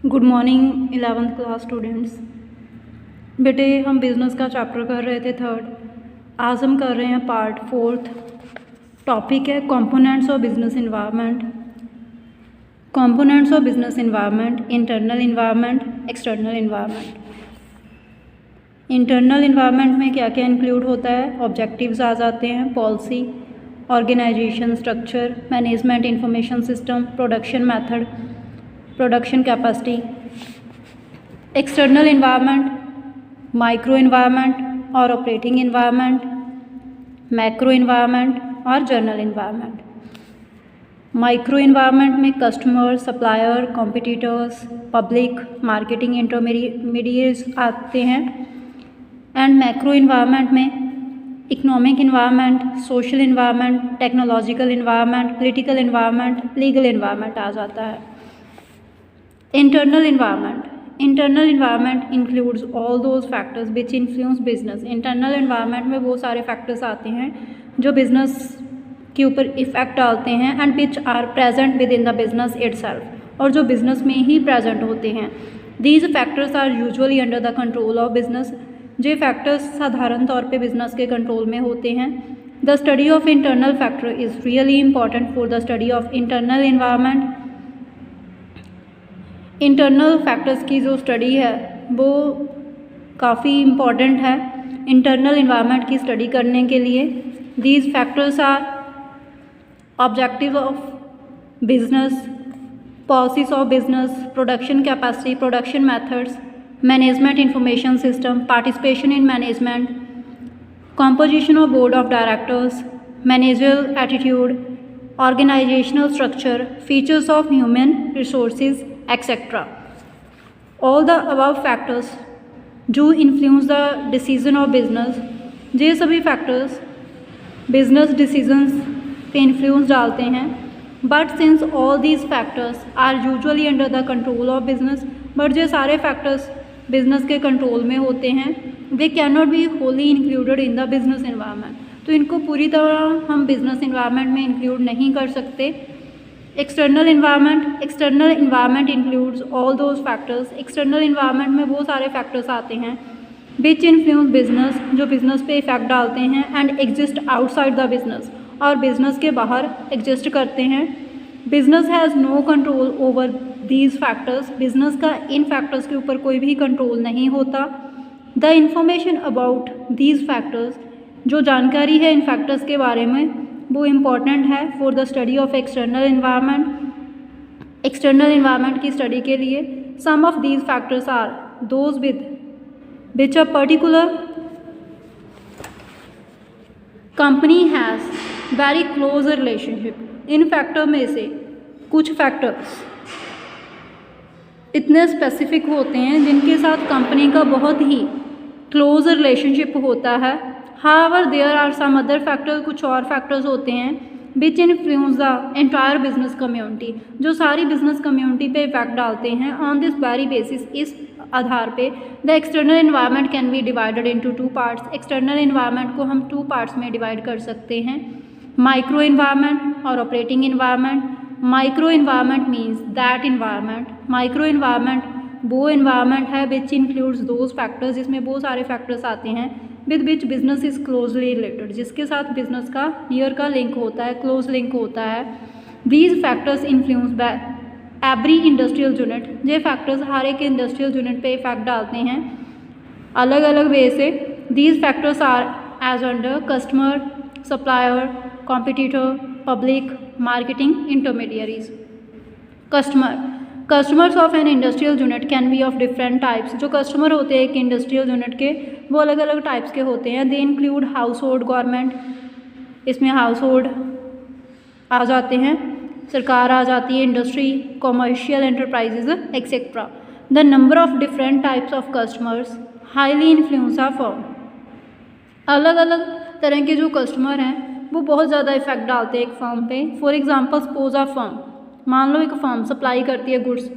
Good morning 11th class students. बेटे हम business का चैप्टर कर रहे थे थर्ड। आज हम कर रहे हैं पार्ट फोर्थ। टॉपिक है components of business environment. Components of business environment, internal environment, external environment. Internal environment में क्या क्या इंक्लूड होता है? ऑब्जेक्टिव्स आ जाते हैं, policy, organisation structure, management information system, production method, production capacity. External environment, micro environment और ऑपरेटिंग इन्वायरमेंट, मैक्रो इन्वायरमेंट और जनरल इन्वायरमेंट। माइक्रो इन्वायरमेंट में customer, supplier, competitors, public, marketing intermediates आते हैं। एंड मैक्रो इन्वायरमेंट में economic environment, social environment, technological environment, political environment, legal environment आ जाता है। Internal environment includes all those factors which influence business. Internal environment में वो सारे फैक्टर्स आते हैं जो बिजनेस के ऊपर इफेक्ट डालते हैं and which are present within the business itself, और जो बिजनेस में ही प्रेजेंट होते हैं। These factors are usually under the control of business. जो फैक्टर्स साधारण तौर पे बिजनेस के कंट्रोल में होते हैं। The study of internal factor is really important for the study of internal environment. Internal factors की जो स्टडी है वो काफ़ी इम्पॉर्टेंट है इंटरनल इन्वायरमेंट की स्टडी करने के लिए। These factors are objective of business, policies of business, production capacity, production methods, management information system, participation in management, composition of board of directors, managerial attitude, organizational structure, features of human resources, etc. All the above factors do influence the decision of business। ये सभी factors business decisions पे influence डालते हैं। But since all these factors are usually under the control of business, but जो सारे factors business के control में होते हैं, they can not be wholly included in the business environment. तो इनको पूरी तरह हम बिजनेस इन्वायरमेंट में इंक्लूड नहीं कर सकते। External environment includes all those factors. External environment में वो सारे फैक्टर्स आते हैं विच इन्फ्लुएंस बिजनेस, जो बिजनेस पे इफेक्ट डालते हैं, and exist outside the business, और बिजनेस के बाहर एग्जिस्ट करते हैं। Business has no control over these factors. Business का इन फैक्टर्स के ऊपर कोई भी कंट्रोल नहीं होता। The information about these factors, जो जानकारी है इन फैक्टर्स के बारे में, वो इम्पॉर्टेंट है for the study of external environment. External environment की स्टडी के लिए some of these factors are those with which a particular company has very close relationship. इन फैक्टर में से कुछ फैक्टर्स इतने स्पेसिफिक होते हैं जिनके साथ कंपनी का बहुत ही क्लोज रिलेशनशिप होता है। However, there are some other factors, कुछ और फैक्टर्स होते हैं which influence the entire business community, जो सारी बिजनेस कम्युनिटी पे इफेक्ट डालते हैं। On this very basis, इस आधार पे the external environment can be divided into two parts। external environment को हम two parts में डिवाइड कर सकते हैं, माइक्रो इन्वायरमेंट और operating environment. Micro environment means that environment, micro environment वो इन्वायरमेंट है विच इंक्लूड्स दोज फैक्टर्स, जिसमें वो सारे फैक्टर्स आते हैं with which business is closely related, जिसके साथ बिजनेस का नियर का लिंक होता है, क्लोज लिंक होता है। These factors influence by every industrial unit. ये फैक्टर्स हर एक इंडस्ट्रियल यूनिट पे इफेक्ट डालते हैं अलग अलग वे से। These factors are as under customer, supplier, competitor, public, marketing intermediaries. Customers of an industrial unit can be of different types. जो customer होते हैं एक इंडस्ट्रियल यूनिट के, वो अलग अलग टाइप्स के होते हैं। They include house hold, government, इसमें हाउस होल्ड आ जाते हैं, सरकार आ जाती है, industry, commercial enterprises etcetera. The number of different types of customers highly influence a firm. अलग अलग तरह के जो कस्टमर हैं वो बहुत ज़्यादा इफेक्ट डालते हैं एक फर्म पे। For example suppose a firm, मान लो एक फर्म सप्लाई करती है goods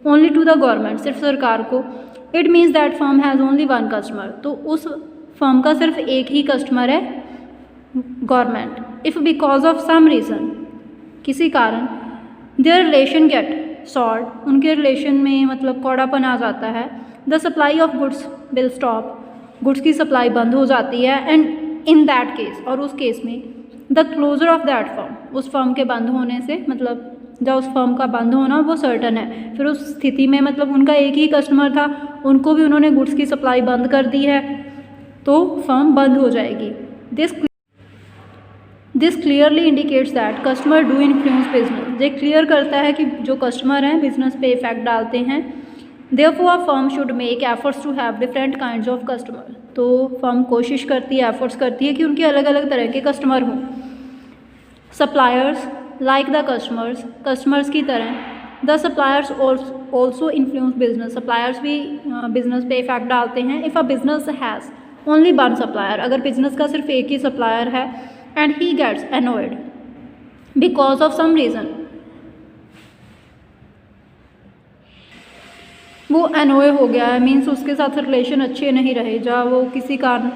only to the government, सिर्फ सरकार को। It means that firm has only one customer, तो उस फर्म का सिर्फ एक ही कस्टमर है, government. If because of some reason, किसी कारण, देयर रिलेशन गेट सॉर्ड, उनके रिलेशन में मतलब कौड़ापन आ जाता है। The supply of goods will stop, goods की सप्लाई बंद हो जाती है। एंड इन दैट केस, और उस केस में the closure of that firm, उस फर्म के बंद होने से मतलब जब उस फर्म का बंद होना वो सर्टन है। फिर उस स्थिति में मतलब उनका एक ही कस्टमर था, उनको भी उन्होंने गुड्स की सप्लाई बंद कर दी है, तो फर्म बंद हो जाएगी। This clearly indicates that customer do influence business, ये क्लियर करता है कि जो कस्टमर हैं बिजनेस पे इफेक्ट डालते हैं। Therefore a firm should make efforts to have different kinds of customer, तो फर्म कोशिश करती है, एफर्ट्स करती है कि उनके अलग अलग तरह के कस्टमर हों। Suppliers like the customers, customers की तरह the suppliers also influence business, suppliers भी बिजनेस पे इफेक्ट डालते हैं। If a business has only one supplier, अगर बिजनेस का सिर्फ एक ही सप्लायर है and he gets annoyed because of some reason, वो एनोय हो गया है, मीन्स उसके साथ रिलेशन अच्छे नहीं रहे, जहाँ वो किसी कारण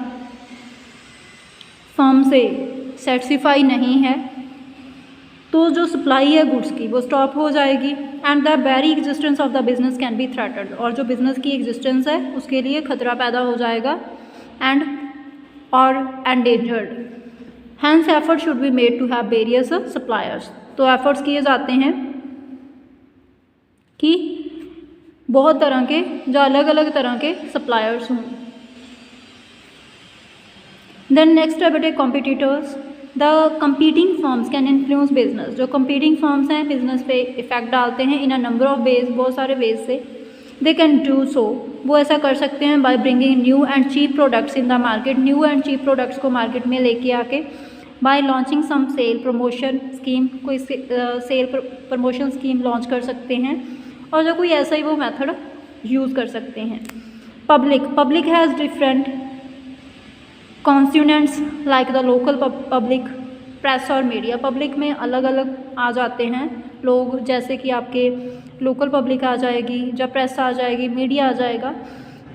फर्म से सेटिस्फाई नहीं है, तो जो सप्लाई है गुड्स की वो स्टॉप हो जाएगी। And the very existence of the business can be threatened, और जो बिजनेस की एग्जिस्टेंस है उसके लिए खतरा पैदा हो जाएगा। एंड और endangered, hence effort should be made to have various suppliers, तो एफर्ट्स किए जाते हैं कि बहुत तरह के, जो अलग अलग तरह के सप्लायर्स हों। देन नेक्स्ट है बेटे competitors. The competing firms can influence business, जो कंपीटिंग फर्म्स हैं बिजनेस पे इफेक्ट डालते हैं इन अ नंबर ऑफ वेज, बहुत सारे वेज से। दे कैन डू सो, वो ऐसा कर सकते हैं by bringing new and cheap products in the market, new and cheap products को मार्केट में लेके आके, by launching some sale promotion scheme, कोई सेल प्रमोशन स्कीम लॉन्च कर सकते हैं, और जो कोई ऐसा ही वो मेथड यूज़ कर सकते हैं। Public has different constituents like the local public, press और मीडिया, पब्लिक में अलग अलग आ जाते हैं लोग, जैसे कि आपके लोकल पब्लिक आ जाएगी, जब प्रेस आ जाएगी, मीडिया आ जाएगा।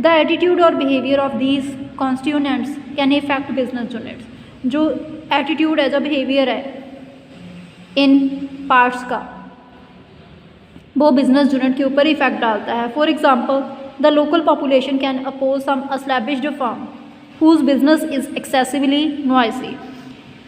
द एटीट्यूड और behaviour of these constituents can effect business units, जो एटीट्यूड है, जो बिहेवियर है इन पार्ट्स का, वो बिजनेस यूनिट के ऊपर इफेक्ट डालता है। For example the local population can oppose some established firm whose business is excessively noisy,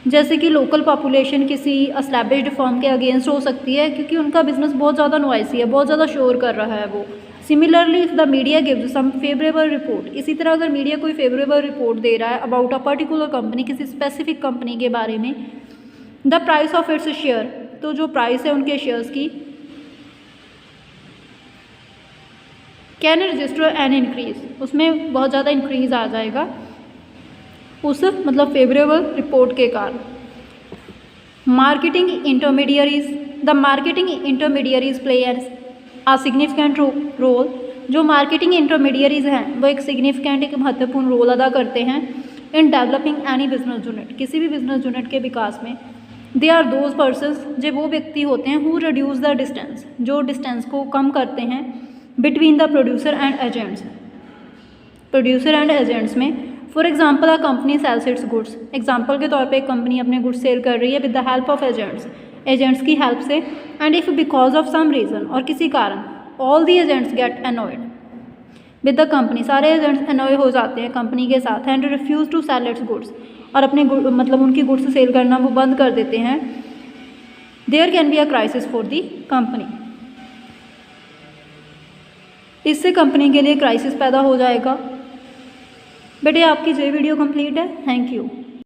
जैसे कि लोकल पॉपुलेशन किसी एस्टैब्लिश्ड फर्म के अगेंस्ट हो सकती है क्योंकि उनका बिजनेस बहुत ज़्यादा नॉइसी है, बहुत ज़्यादा शोर कर रहा है वो। Similarly if the media gives some favourable report, इसी तरह अगर मीडिया कोई फेवरेबल रिपोर्ट दे रहा है अबाउट अ पर्टिकुलर कंपनी, किसी स्पेसिफिक कंपनी के बारे में, the price of its share, तो जो प्राइस है उनके शेयर्स की, कैन रजिस्टर एन इंक्रीज, उसमें बहुत ज़्यादा इंक्रीज आ जाएगा उस मतलब फेवरेबल रिपोर्ट के कारण। Marketing intermediaries, the marketing intermediaries play a significant role, जो मार्केटिंग इंटरमीडियरीज हैं वो एक सिग्निफिकेंट, एक महत्वपूर्ण रोल अदा करते हैं in developing any business unit, किसी भी बिजनेस यूनिट के विकास में। दे आर दोज पर्सन्स, जो वो व्यक्ति होते हैं हु रिड्यूस द डिस्टेंस, जो डिस्टेंस को कम करते हैं between the producer and agents, producer and agents में। For example a company sells its goods, example के तौर पे एक कंपनी अपने गुड्स सेल कर रही है with the help of agents, agents की हेल्प से। And if because of some reason, और किसी कारण, all the agents get annoyed with the company, सारे एजेंट्स अनॉय हो जाते हैं कंपनी के साथ, and refuse to sell its goods, और अपने मतलब उनकी गुड्स सेल करना वो बंद कर देते हैं। There can be a crisis for the company, इससे कंपनी के लिए क्राइसिस पैदा हो जाएगा। बेटे आपकी ये वीडियो कंप्लीट है, थैंक यू।